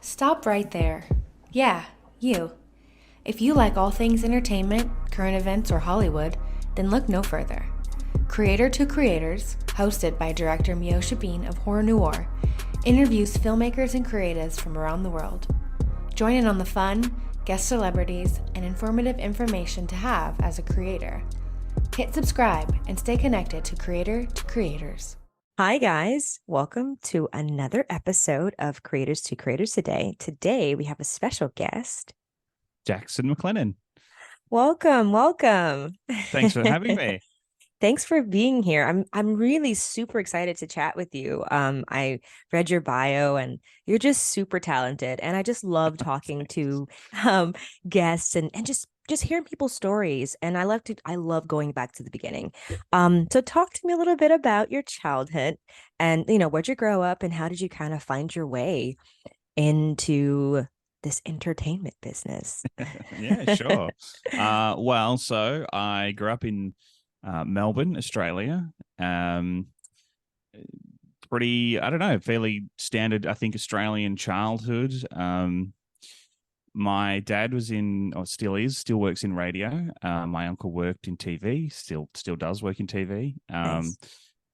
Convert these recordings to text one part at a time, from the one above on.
Stop right there. Yeah, you. If you like all things entertainment, current events, or Hollywood, then look no further. Creator to Creators, hosted by director Meosha Bean of Horror Noir, interviews filmmakers and creatives from around the world. Join in on the fun, guest celebrities, and informative information to have as a creator. Hit subscribe and stay connected to Creator to Creators. Hi, guys. Welcome to another episode of Creators to Creators today. Today, we have a special guest. Jaxson McLennan. Welcome. Thanks for having me. Thanks for being here. I'm really super excited to chat with you. I read your bio and you're just super talented. And I just love talking to guests and just hearing people's stories. And I love going back to the beginning. So talk to me a little bit about your childhood and where'd you grow up and how did you kind of find your way into this entertainment business? Yeah, sure. So I grew up in Melbourne, Australia. Pretty, I don't know, fairly standard, I think, Australian childhood. My dad was in, or still works in radio. My uncle worked in TV, still does work in TV. Nice.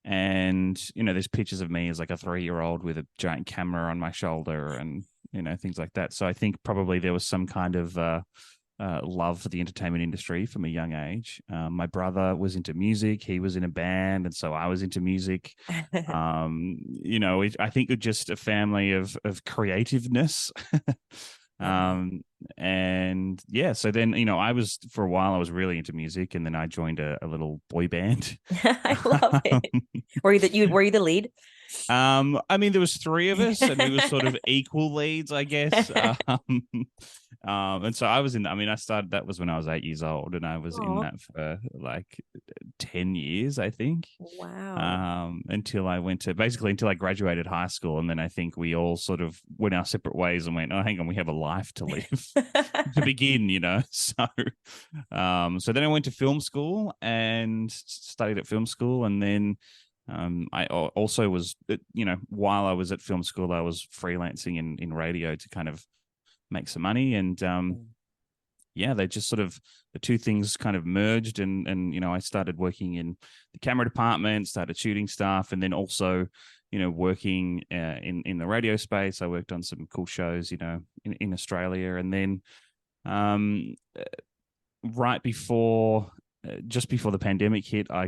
And there's pictures of me as like a 3-year-old with a giant camera on my shoulder, and things like that. So I think probably there was some kind of love for the entertainment industry from a young age. My brother was into music; he was in a band, and so I was into music. I think it's just a family of creativeness. Yeah. And yeah, so then I was, for a while I was really into music, and then I joined a little boy band. I love it. Were you the lead? I mean, there was three of us, and we were sort of equal leads, I guess. And so I was in. I mean, I started. That was when I was 8 years old, and I was in Aw. that for like 10 years, I think. Wow. Until I graduated high school, and then I think we all sort of went our separate ways and went, "Oh, hang on, we have a life to live." To begin. So then I went to film school and studied at film school, and then I also was, while I was at film school, I was freelancing in radio to kind of make some money. And yeah, they just sort of, the two things kind of merged. And I started working in the camera department, started shooting stuff, and then also, working in the radio space. I worked on some cool shows, in Australia. And then right before just before the pandemic hit, I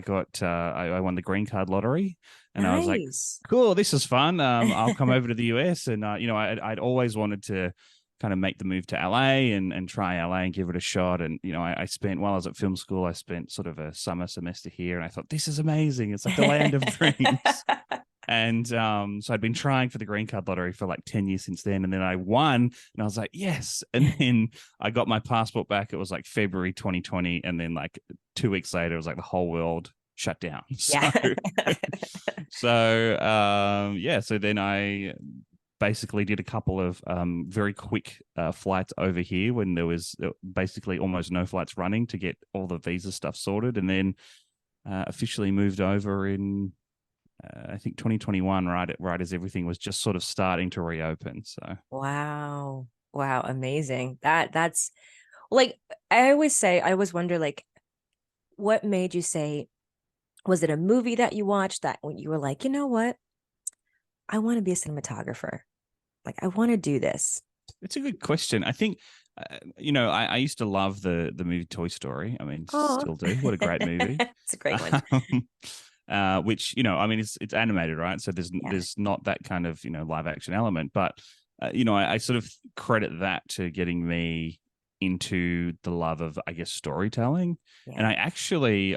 won the green card lottery, and I was like, Nice. "Cool, this is fun. I'll come over to the US." And I'd always wanted to kind of make the move to LA and try LA and give it a shot. And I spent, while I was at film school, I spent sort of a summer semester here, and I thought, this is amazing. It's like the land of dreams. And so I'd been trying for the green card lottery for like 10 years since then. And then I won, and I was like, yes. And then I got my passport back. It was like February 2020. And then like 2 weeks later, it was like the whole world shut down. Yeah. So then I basically did a couple of very quick flights over here when there was basically almost no flights running to get all the visa stuff sorted. And then officially moved over in I think 2021, right as everything was just sort of starting to reopen. So Wow. Wow, amazing. That's like I always wonder like what made you say, was it a movie that you watched that when you were like, you know what? I want to be a cinematographer. Like I want to do this. it's a good question. I think I used to love the movie Toy Story. I mean, Oh, still do. What a great movie. it's a great one. Which I mean, it's animated, right? So Yeah. there's not that kind of live action element, but I sort of credit that to getting me into the love of, I guess, storytelling. And Yeah.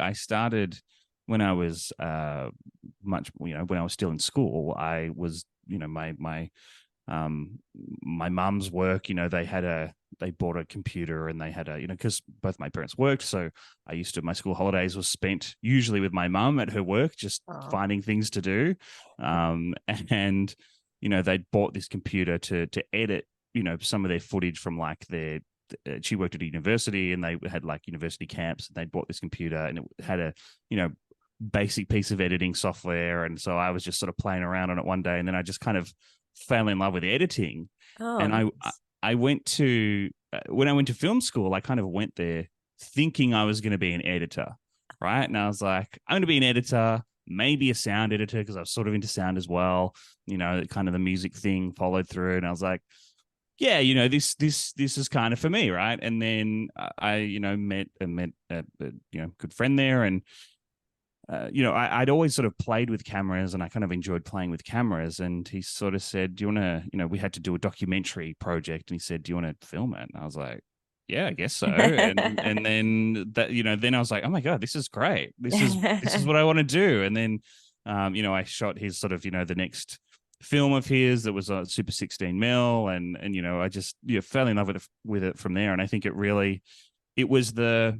I started when I was when I was still in school. I was um my mum's work, they bought a computer, and they had because both my parents worked, so my school holidays was spent usually with my mum at her work, just Oh. finding things to do. And they'd bought this computer to edit some of their footage from like their she worked at a university, and they had like university camps, and they'd bought this computer, and it had a basic piece of editing software. And so I was just sort of playing around on it one day, and then I just kind of fell in love with editing. Oh, And nice. I went to when I went to film school, I kind of went there thinking I was going to be an editor, right? And I was like, I'm going to be an editor, maybe a sound editor, because I was sort of into sound as well. Kind of the music thing followed through, and I was like, yeah, this is kind of for me, right? And then I met a good friend there, and I'd always sort of played with cameras, and I kind of enjoyed playing with cameras. And he sort of said, "Do you want to?" We had to do a documentary project, and he said, "Do you want to film it?" And I was like, "Yeah, I guess so." And then then I was like, "Oh my god, this is great! This is what I want to do." And then, I shot his sort of the next film of his that was a Super 16 mil, and I just fell in love with it from there. And I think it was the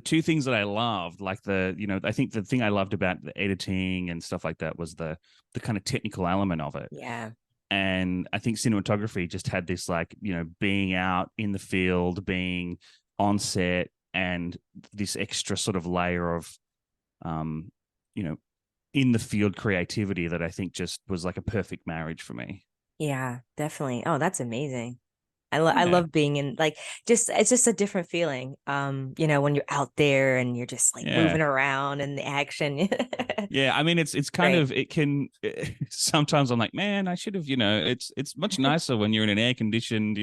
two things that I loved, like I think the thing I loved about the editing and stuff like that was the kind of technical element of it. Yeah. And I think cinematography just had this, like, being out in the field, being on set, and this extra sort of layer of, you know, in the field creativity that I think just was like a perfect marriage for me. Yeah, definitely. Oh, that's amazing. I Yeah. love being in, like, just it's just a different feeling. When you're out there and you're just like Yeah. moving around and the action. Yeah, I mean, it's kind Great. of, it can sometimes I'm like, man, I should have, it's much nicer when you're in an air conditioned,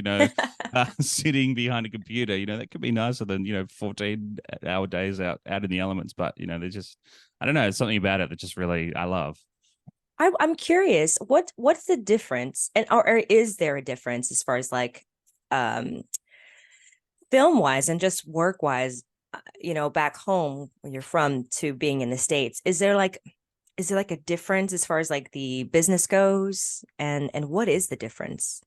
sitting behind a computer. That could be nicer than 14-hour days out in the elements. But there's just, I don't know, it's something about it that just really I love. I'm curious, what's the difference, and or is there a difference as far as like um film wise and just work wise, back home where you're from to being in the States? Is there like a difference as far as like the business goes, and what is the difference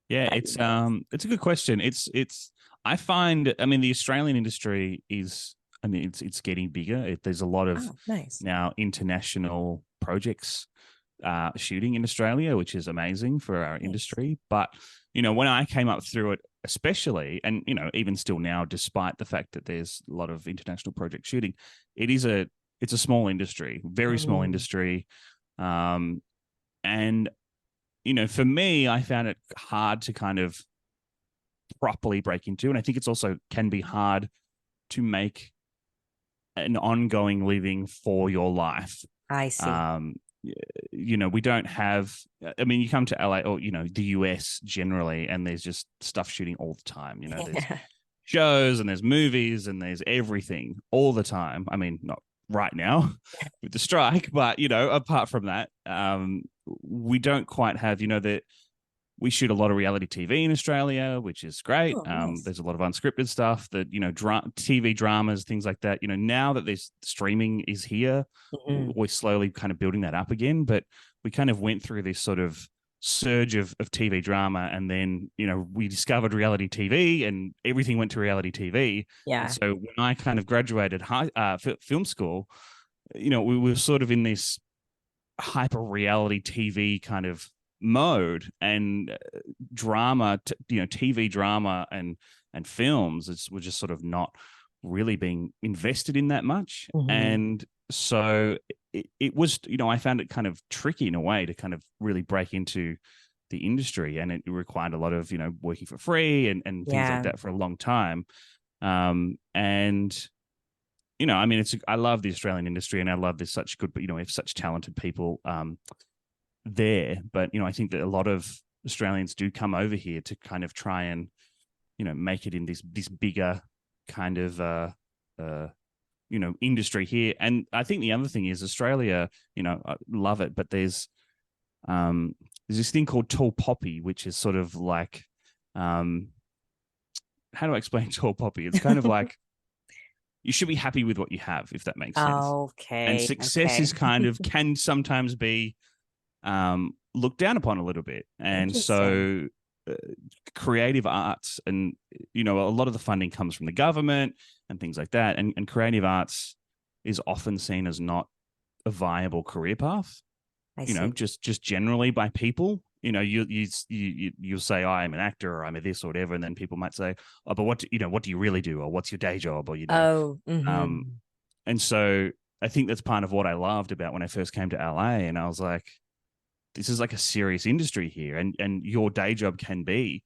Yeah, that you notice? it's a good question. It's I find, I mean, the Australian industry is, I mean, it's getting bigger. There's a lot of Oh, nice. now international projects shooting in Australia, which is amazing for our Nice. industry. But when I came up through it, especially, and even still now, despite the fact that there's a lot of international project shooting, it's a small industry, very small Mm, industry, um, and for me, I found it hard to kind of properly break into, and I think it's also can be hard to make an ongoing living for your life. I see. um we don't have, I mean, you come to LA or the US generally, and there's just stuff shooting all the time. There's Yeah. shows and there's movies and there's everything all the time. I mean, not right now with the strike, but apart from that, we don't quite have, that we shoot a lot of reality TV in Australia, which is great. Oh, nice. There's a lot of unscripted stuff that, TV dramas, things like that. Now that this streaming is here, Mhm. we're slowly kind of building that up again. But we kind of went through this sort of surge of TV drama, and then we discovered reality TV, and everything went to reality TV. And Yeah. so when I kind of graduated film school, we were sort of in this hyper reality TV kind of mode, and drama, TV drama and films were just sort of not really being invested in that much. Mhm. And so it was, I found it kind of tricky in a way to kind of really break into the industry, and it required a lot of working for free and things like Yeah. that for a long time. And I mean, I love the Australian industry, and I love there's such good, but we have such talented people there. But I think that a lot of Australians do come over here to kind of try and make it in this bigger kind of industry here. And I think the other thing is Australia, I love it, but there's this thing called tall poppy, which is sort of like, how do I explain tall poppy? It's kind of like you should be happy with what you have, if that makes sense. And Okay. success Okay. is kind of can sometimes be looked down upon a little bit. And Interesting. so uh, creative arts, and a lot of the funding comes from the government and things like that, and creative arts is often seen as not a viable career path, I see. just generally by people. You'll say, oh, I'm an actor, or I'm a this or whatever, and then people might say, oh, but what do you really do, or what's your day job, or Oh, um and so I think that's part of what I loved about when I first came to LA, and I was like, this is like a serious industry here, and your day job can be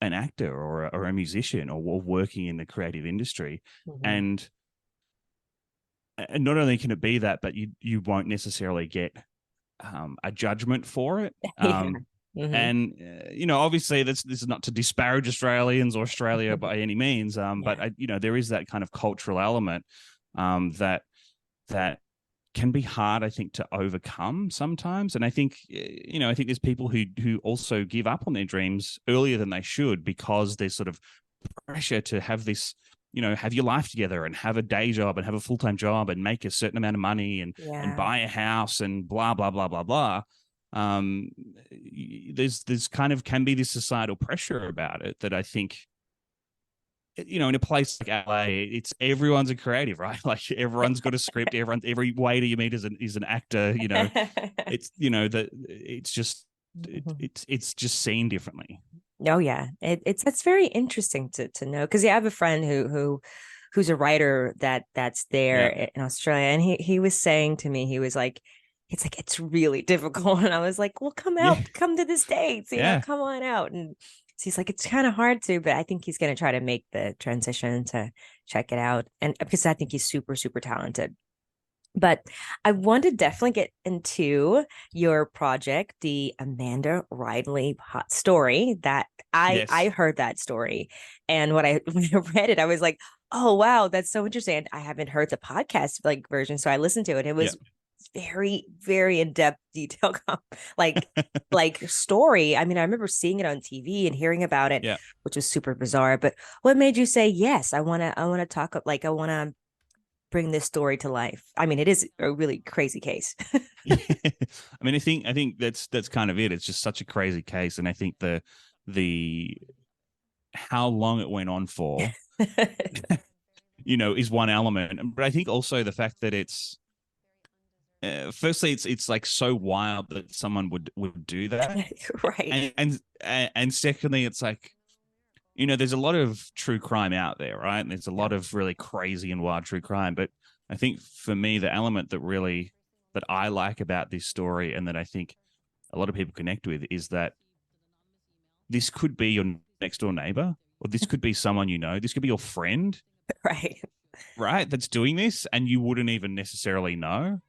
an actor or a musician or working in the creative industry. Mhm. And not only can it be that, but you won't necessarily get a judgment for it. Yeah. Hmm. And obviously, this is not to disparage Australians or Australia by any means. But Yeah. there is that kind of cultural element that can be hard, I think, to overcome sometimes. And I think, I think there's people who also give up on their dreams earlier than they should because there's sort of pressure to have this, have your life together and have a day job and have a full-time job and make a certain amount of money and Yeah. buy a house and blah, blah, blah, blah, blah. Um, there's kind of can be this societal pressure about it that I think, in a place like LA, it's everyone's a creative, right? Like everyone's got a script, every waiter you meet is an actor, it's, that it's just, it's just seen differently. Oh yeah, it's very interesting to know because yeah, I have a friend who's a writer that's there Yeah. in Australia, and he was saying to me, he was like, it's really difficult, and I was like, well, Yeah. come to the States, Yeah. come on out, and so he's like, it's kind of hard to, but I think he's gonna try to make the transition to check it out, and because I think he's super talented. But I want to definitely get into your project, the Amanda Riley hot story that I Yes. heard that story. And when I read it, I was like, oh wow, that's so interesting. I haven't heard the podcast like version. So I listened to it. It Yeah. was very in-depth detail like story. I mean, I remember seeing it on TV and hearing about it, Yeah. which was super bizarre. But what made you say, yes, I wanna talk like I wanna bring this story to life? I mean, it is a really crazy case. Yeah. I mean, I think that's kind of it. It's just such a crazy case, and I think the how long it went on for, is one element. But I think also the fact that it's firstly, it's like so wild that someone would do that, Right. and secondly, it's like, there's a lot of true crime out there, right? And there's a Yeah. lot of really crazy and wild true crime. But I think for me, the element that I like about this story and that I think a lot of people connect with is that this could be your next door neighbor, or this could be someone this could be your friend, Right. right? That's doing this, and you wouldn't even necessarily know.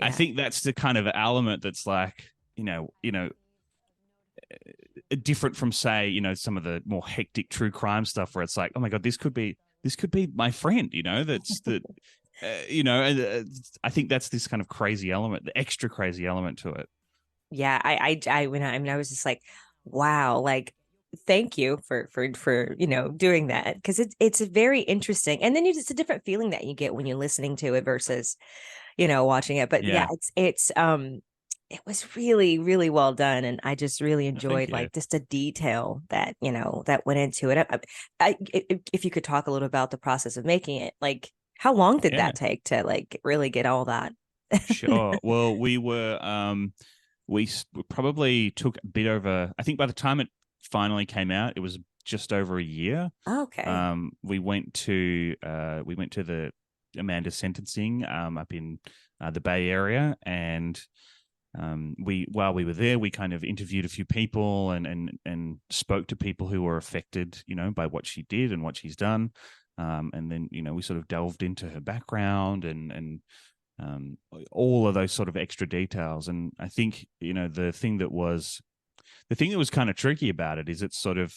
I Yeah. think that's the kind of element that's like, different from, say, some of the more hectic true crime stuff where it's like, oh my god, this could be my friend, that's the and I think that's this kind of crazy element, the extra crazy element to it. Yeah. I mean, I was just like, wow, like, thank you for doing that because it's very interesting, and then it's a different feeling that you get when you're listening to it versus watching it. But yeah, Yeah. it's it was really well done, and I just really Thank enjoyed you. like just the detail that that went into it. If you could talk a little about the process of making it, like how long did Yeah. that take to like really get all that? Sure. Well, we probably took a bit over. I think by the time it finally came out, it was just over a year. Okay. We went to the Amanda sentencing up in the Bay Area, and while we were there, we kind of interviewed a few people and spoke to people who were affected, by what she did and what she's done. And then, we sort of delved into her background and um, all of those sort of extra details. And I think, the thing that was kind of tricky about it is it's sort of,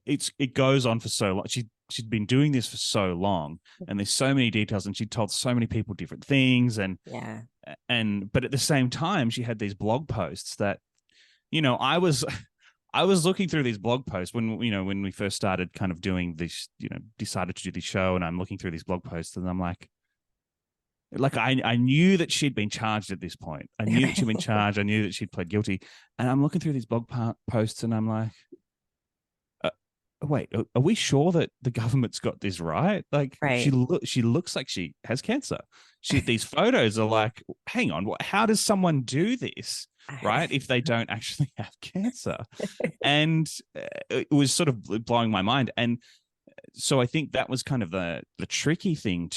it goes on for so long. She'd been doing this for so long, and there's so many details, and she told so many people different things, Yeah. and but at the same time, she had these blog posts that, I was I was looking through these blog posts when we first started kind of doing this, decided to do the show, and I'm looking through these blog posts, and I'm like I knew that she'd been charged at this point. I knew that she'd been charged. I knew that she'd pled guilty, and I'm looking through these blog posts, and I'm like, wait, are we sure that the government's got this right? Like she Right. she looks like she has cancer. These photos are like, hang on, how does someone do this, right? If they don't actually have cancer, and it was sort of blowing my mind. And so I think that was kind of the tricky thing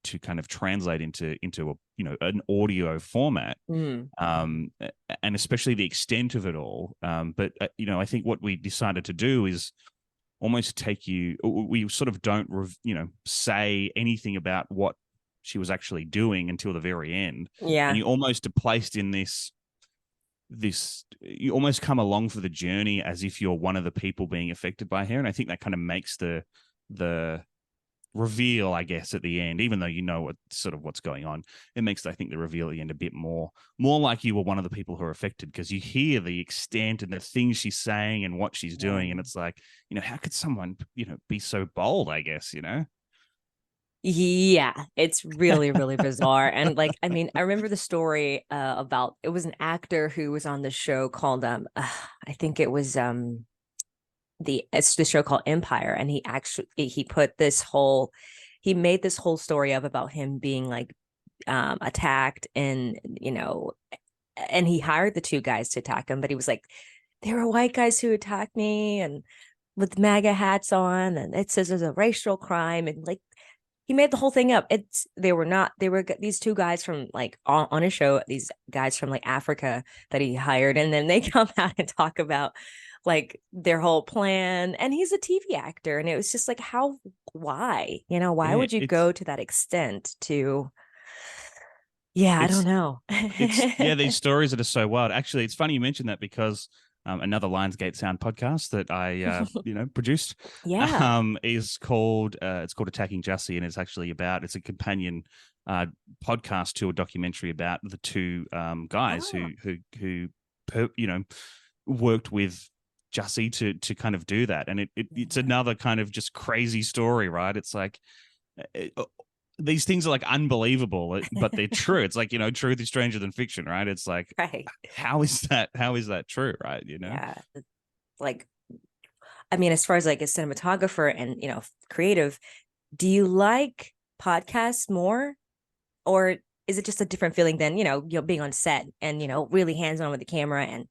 to kind of translate into a, you know, an audio format, Mm. and especially the extent of it all. But you know, I think what we decided to do is almost take you. We sort of don't, you know, say anything about what she was actually doing until the very end, Yeah. and you almost are placed in this. You almost come along for the journey as if you're one of the people being affected by her, and I think that kind of makes the reveal, I guess, at the end, even though you know what's going on, it makes, I think, the reveal at the end a bit more like you were one of the people who are affected, because you hear the extent and the things she's saying and what she's doing, and it's like, you know, how could someone, you know, be so bold, I guess, you know? Yeah, it's really, really bizarre. And like, I mean, I remember the story about, it was an actor who was on the show called I think it was it's the show called Empire, and he put this whole, he made this whole story up about him being like attacked, and you know, and he hired the two guys to attack him, but he was like, there were white guys who attacked me and with MAGA hats on, and it says there's a racial crime, and like he made the whole thing up. They were not, they were these two guys from like on a show, these guys from like Africa that he hired, and then they come out and talk about like their whole plan, and he's a TV actor, and it was just like, why, you know, why Yeah, would you go to that extent to, yeah, I don't it's know. these stories that are so wild. Actually, it's funny you mentioned that, because another Lionsgate Sound podcast that I you know, produced, Yeah. is called it's called Attacking Jussie, and it's a companion podcast to a documentary about the two guys Oh, who you know, worked with Jussie to kind of do that, and it's another kind of just crazy story, right? It's like these things are like unbelievable, but they're true. It's like, you know, truth is stranger than fiction, right? It's like, right. how is that true, right? You know? Yeah. Like, I mean, as far as like a cinematographer and, you know, creative, do you like podcasts more, or is it just a different feeling than, you know, being on set and, you know, really hands on with the camera and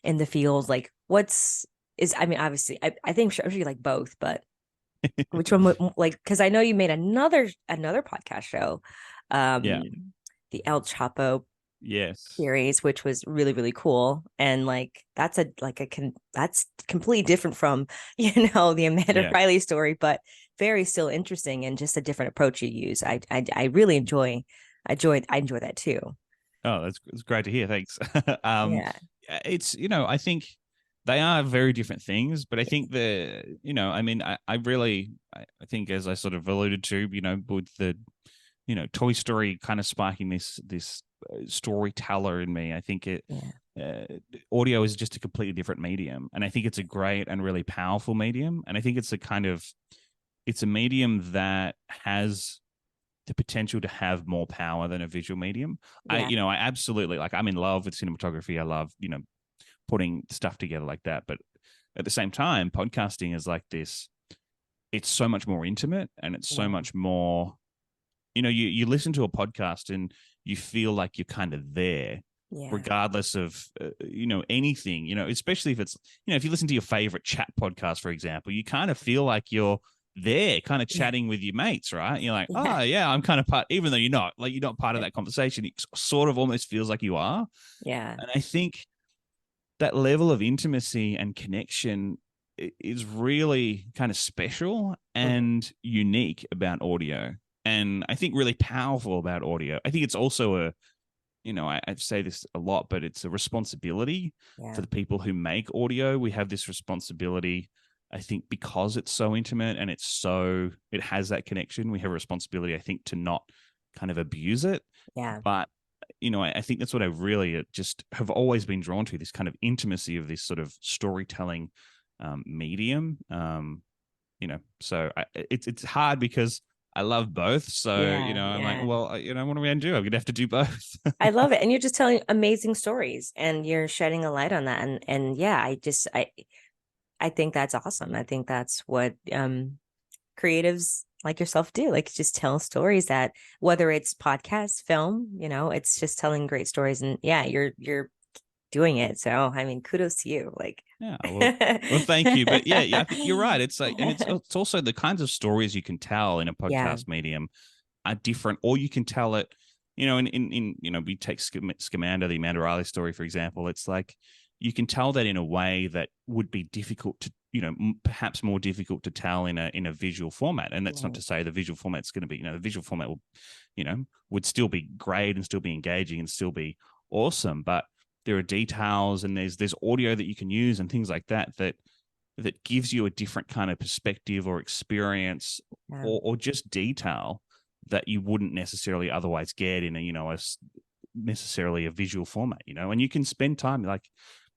in the field? Like, I mean, obviously, I think I'm sure you like both, but which one would, like, because I know you made another podcast show, Yeah. um, the El Chapo Yes. series, which was really, really cool. And like, that's completely different from, you know, the Amanda Yeah. Riley story, but very still interesting, and just a different approach you use. I really I enjoy that too. Oh, that's great to hear. Thanks. Yeah. It's, you know, I think they are very different things, but I think you know, I mean, I think, as I sort of alluded to, you know, with the, you know, Toy Story kind of sparking this storyteller in me. I think Yeah. audio is just a completely different medium, and I think it's a great and really powerful medium. And I think it's a medium that has the potential to have more power than a visual medium. Yeah. I absolutely, like, I'm in love with cinematography. I love, you know, putting stuff together like that. But at the same time, podcasting is like this. It's so much more intimate, and it's so Yeah. much more, you know, you listen to a podcast and you feel like you're kind of there, Yeah. regardless of you know, anything, you know, especially if it's, you know, if you listen to your favorite chat podcast, for example, you kind of feel like you're there kind of Yeah. chatting with your mates, right? You're like, Yeah. oh yeah, I'm kind of part, even though you're not part of Yeah. that conversation, it sort of almost feels like you are. Yeah. And I think that level of intimacy and connection is really kind of special Mhm. and unique about audio, and I think really powerful about audio. I think it's also a, you know, I say this a lot, but it's a responsibility Yeah. for the people who make audio. We have this responsibility, I think, because it's so intimate and it has that connection. We have a responsibility, I think, to not kind of abuse it. Yeah. But, you know, I think that's what I really just have always been drawn to, this kind of intimacy of this sort of storytelling medium. You know, so it's hard because I love both. So, you Yeah. know, I'm like, Yeah. well, you know, what am I going to do? I'm going to have to do both. I love it. And you're just telling amazing stories, and you're shedding a light on that. And yeah, I think that's awesome. I think that's what creatives like yourself do. Like, just tell stories, that whether it's podcast, film, you know, it's just telling great stories. And yeah, you're doing it. So I mean, kudos to you. Like, Yeah, well, thank you. But yeah, I think you're right. It's like, and it's also the kinds of stories you can tell in a yeah. podcast medium are different, or you can tell it, in we take Scamander, the Amanda Riley story, for example. It's like you can tell that in a way that would be difficult to, perhaps more difficult to tell in a visual format. And that's not to say the visual format's going to be, the visual format will, would still be great and still be engaging and still be awesome. But there are details and there's audio that you can use and things like that gives you a different kind of perspective or experience, or just detail that you wouldn't necessarily otherwise get in necessarily a visual format, and you can spend time, like,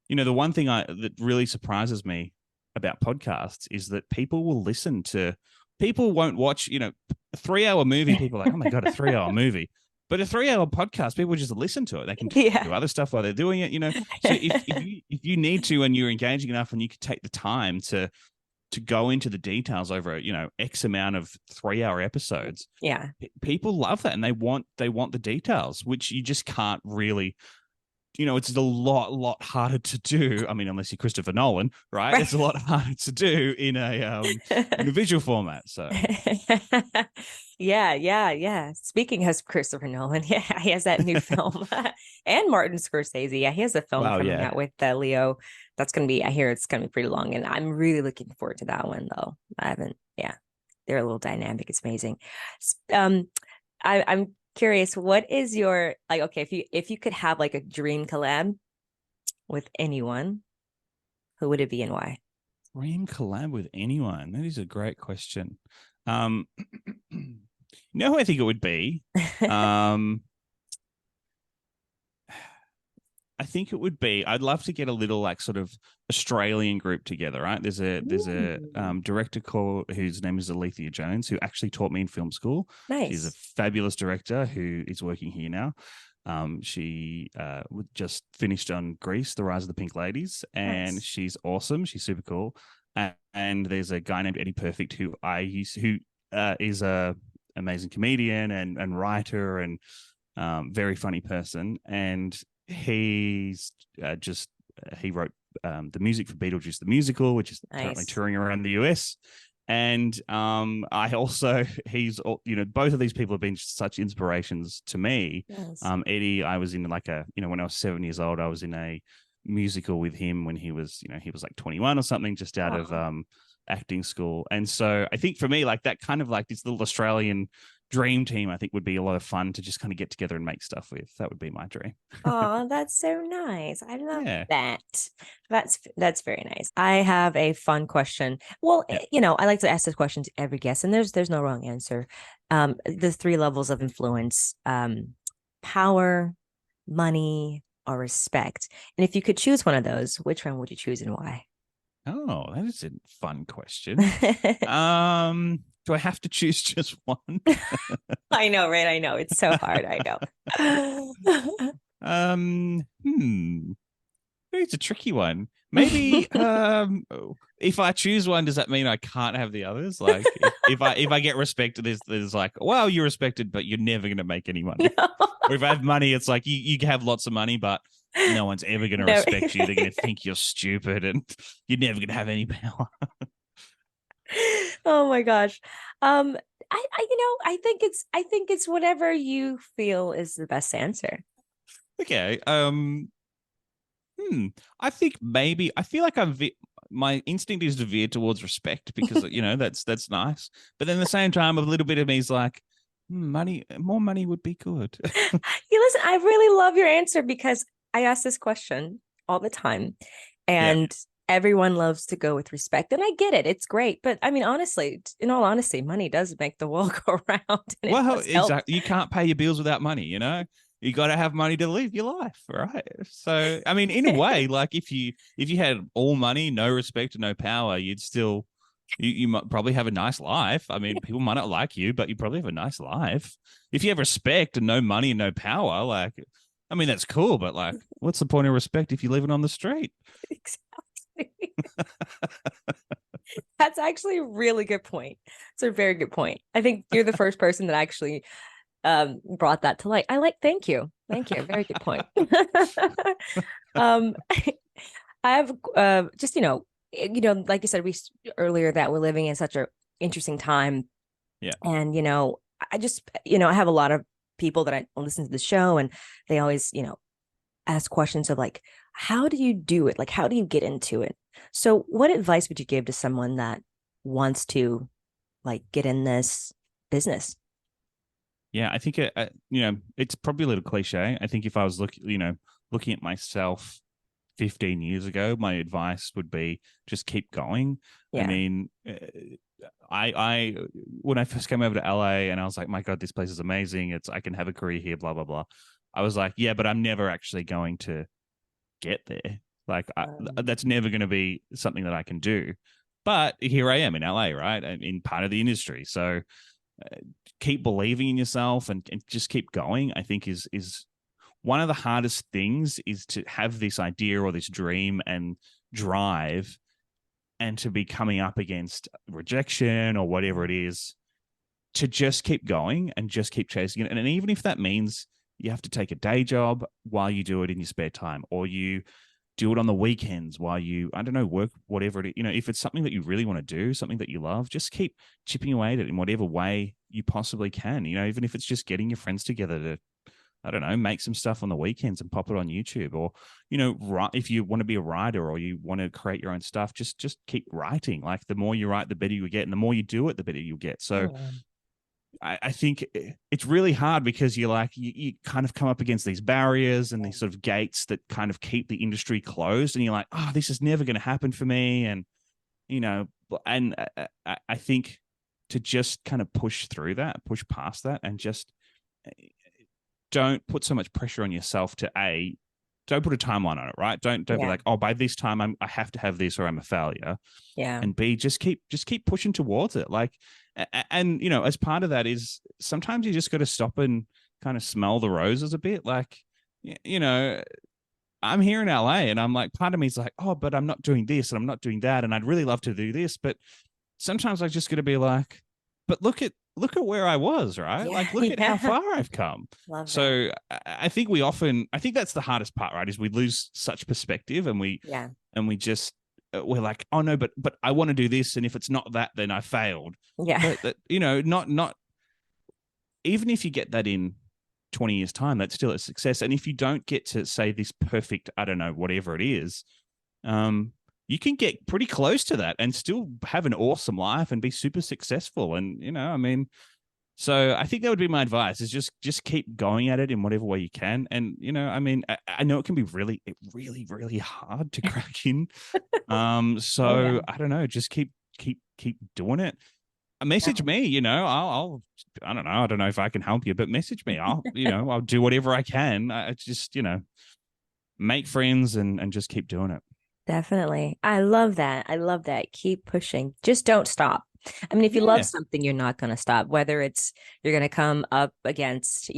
the one thing that really surprises me about podcasts is that people won't watch, a 3-hour movie. People are like, oh my God, a 3-hour movie. But a 3-hour podcast, people just listen to it. They can do other stuff while they're doing it, So if you need to, and you're engaging enough, and you can take the time to go into the details over, X amount of 3-hour episodes. Yeah. People love that, and they want the details, which you just can't really. It's a lot harder to do. I mean, unless you're Christopher Nolan, right? It's a lot harder to do in a visual format. So, yeah. Speaking of Christopher Nolan, he has that new film, and Martin Scorsese. Yeah, he has a film coming out with Leo. That's gonna be. I hear it's gonna be pretty long, and I'm really looking forward to that one. Though I haven't. Yeah, they're a little dynamic. It's amazing. I'm curious, what is your, like, okay, if you could have like a dream collab with anyone, who would it be and why? Dream collab with anyone? That is a great question. Who I think it would be? I think it would be, I'd love to get a little like sort of Australian group together, right? There's a director whose name is Alethea Jones, who actually taught me in film school. Nice. She's a fabulous director who is working here now. She just finished on Grease, The Rise of the Pink Ladies, and she's awesome. She's super cool. And there's a guy named Eddie Perfect who is a amazing comedian and writer and very funny person. And he's he wrote the music for Beetlejuice the musical, which is currently touring around the US. And I also, both of these people have been such inspirations to me. Yes. Eddie, I was in when I was 7 years old, I was in a musical with him when he was like 21 or something, just out of acting school. And so I think for me, like that kind of like this little Australian dream team, I think would be a lot of fun to just kind of get together and make stuff with. That would be my dream. Oh, that's so nice. I love that. That's very nice. I have a fun question. Well, I like to ask this question to every guest, and there's no wrong answer. The 3 levels of influence: power, money, or respect. And if you could choose one of those, which one would you choose and why? Oh, that is a fun question. Do I have to choose just one? I know, right? I know. It's so hard. I know. It's a tricky one. Maybe if I choose one, does that mean I can't have the others? Like if I get respected, there's like, well, you're respected, but you're never going to make any money. No. Or if I have money, it's like you have lots of money, but no one's ever going to respect you. They're going to think you're stupid and you're never going to have any power. Oh my gosh. I think it's whatever you feel is the best answer. Okay. I think maybe I feel like my instinct is to veer towards respect because that's nice. But then at the same time, a little bit of me is like, more money would be good. Listen, I really love your answer because I ask this question all the time, and everyone loves to go with respect, and I get it. It's great, but I mean, honestly, in all honesty, money does make the world go round. Well, exactly. You can't pay your bills without money. You got to have money to live your life, right? So, I mean, in a way, like if you had all money, no respect, no power, you'd still you might probably have a nice life. I mean, people might not like you, but you probably have a nice life. If you have respect and no money and no power, like, I mean, that's cool, but like, what's the point of respect if you're living on the street? Exactly. That's actually a really good point. It's a very good point. I think you're the first person that actually brought that to light. Thank you. Very good point. I have just like you said earlier, that we're living in such an interesting time. Yeah. And I just, I have a lot of people that I listen to the show, and they always, ask questions of like, how do you do it? Like, how do you get into it? So what advice would you give to someone that wants to like get in this business? Yeah, I think it's probably a little cliche. I think if I was looking at myself 15 years ago, my advice would be just keep going. I Yeah. mean, I when I first came over to LA and I was like, my God, this place is amazing. I can have a career here, blah blah blah. I was like, yeah, but I'm never actually going to get there. Like that's never going to be something that I can do. But here I am in LA, right? I'm in part of the industry, so keep believing in yourself and just keep going. I think is one of the hardest things is to have this idea or this dream and drive, and to be coming up against rejection or whatever it is, to just keep going and just keep chasing it. And even if that means you have to take a day job while you do it in your spare time, or you do it on the weekends while you, I don't know, work, whatever it is. If it's something that you really want to do, something that you love, just keep chipping away at it in whatever way you possibly can. Even if it's just getting your friends together to, I don't know, make some stuff on the weekends and pop it on YouTube, or, if you want to be a writer or you want to create your own stuff, just keep writing. Like the more you write, the better you get. And the more you do it, the better you'll get. So I think it's really hard because you kind of come up against these barriers and these sort of gates that kind of keep the industry closed, and you're like, oh, this is never going to happen for me. And, and I think to just kind of push through that, push past that, and just don't put so much pressure on yourself to don't put a timeline on it, right? Don't be like, oh, by this time I have to have this or I'm a failure. Yeah. And B, just keep pushing towards it. Like, and as part of that is sometimes you just got to stop and kind of smell the roses a bit. Like, I'm here in LA and I'm like, part of me is like, oh, but I'm not doing this and I'm not doing that, and I'd really love to do this, but sometimes I just got to be like, but look at where I was, right? Yeah, like, look at how far I've come. Love so I think I think that's the hardest part, right? Is we lose such perspective, and we just we're like, oh no, but I want to do this, and if it's not that, then I failed. Yeah. But not even if you get that in 20 years time, that's still a success. And if you don't get to say this perfect, I don't know, whatever it is, you can get pretty close to that and still have an awesome life and be super successful. And, I mean, so I think that would be my advice, is just keep going at it in whatever way you can. And, I mean, I know it can be really, really hard to crack in. So I don't know, just keep doing it. Message me, I'll I don't know. I don't know if I can help you, but message me. I'll do whatever I can. I just, make friends and just keep doing it. Definitely. I love that. I love that. Keep pushing. Just don't stop. I mean, if you love something, you're not going to stop, whether it's you're going to come up against,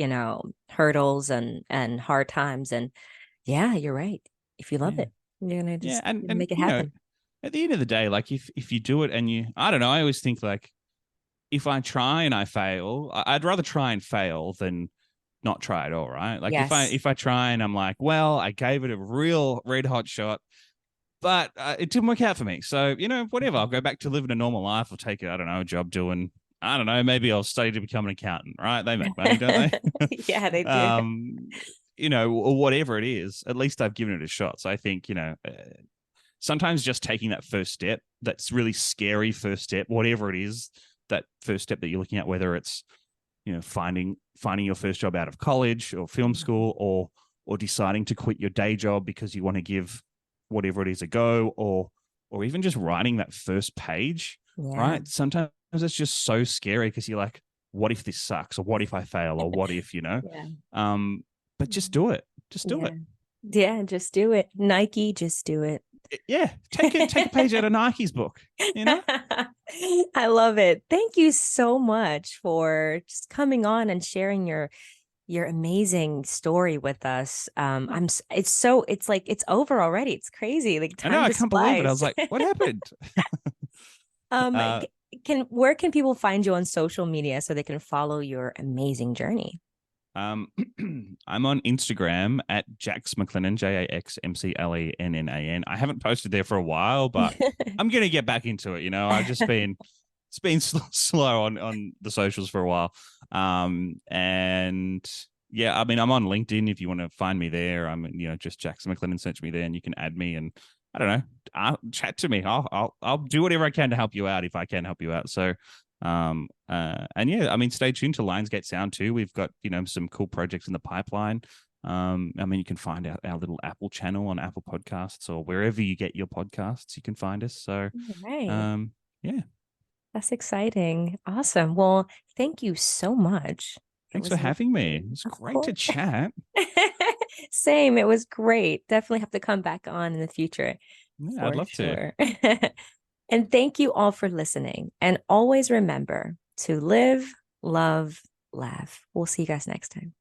hurdles and hard times. And yeah, you're right. If you love it, you're going to just and make it happen. At the end of the day, like if you do it and I don't know, I always think like, if I try and I fail, I'd rather try and fail than not try at all, right? Like if I try and I'm like, well, I gave it a real red hot shot, but it didn't work out for me. So, whatever, I'll go back to living a normal life. I'll take, I don't know, a job doing, I don't know, maybe I'll study to become an accountant, right? They make money, don't they? Yeah, they do. Or whatever it is, at least I've given it a shot. So I think, sometimes just taking that first step, that's really scary first step, whatever it is, that first step that you're looking at, whether it's, finding your first job out of college or film school, or deciding to quit your day job because you want to give whatever it is a go, or even just writing that first page, right? Sometimes it's just so scary because you're like, what if this sucks, or what if I fail, or what if, but just do it. Just do it. Yeah, just do it. Nike, just do it. Yeah, take a page out of Nike's book. I love it. Thank you so much for just coming on and sharing your amazing story with us. It's like it's over already. It's crazy. Like time I know, I just can't flies. believe it. I was like, what happened? Where can people find you on social media so they can follow your amazing journey? I'm on Instagram at Jaxson McLennan, JaxMcLennan. I haven't posted there for a while, but I'm gonna get back into it. I've just been it's been slow on the socials for a while. And yeah, I mean, I'm on LinkedIn if you want to find me there. I'm, just Jaxson McLennan, search me there and you can add me, and I don't know, chat to me. I'll do whatever I can to help you out if I can help you out. So, and yeah, I mean, stay tuned to Lionsgate Sound too. We've got, some cool projects in the pipeline. I mean, you can find our little Apple channel on Apple Podcasts or wherever you get your podcasts, you can find us. So, Right. yeah. That's exciting. Awesome. Well, thank you so much. Thanks for having me. It's Of great to course. chat. Same. It was great. Definitely have to come back on in the future Yeah, I'd for love to. sure. And thank you all for listening. And always remember to live, love, laugh. We'll see you guys next time.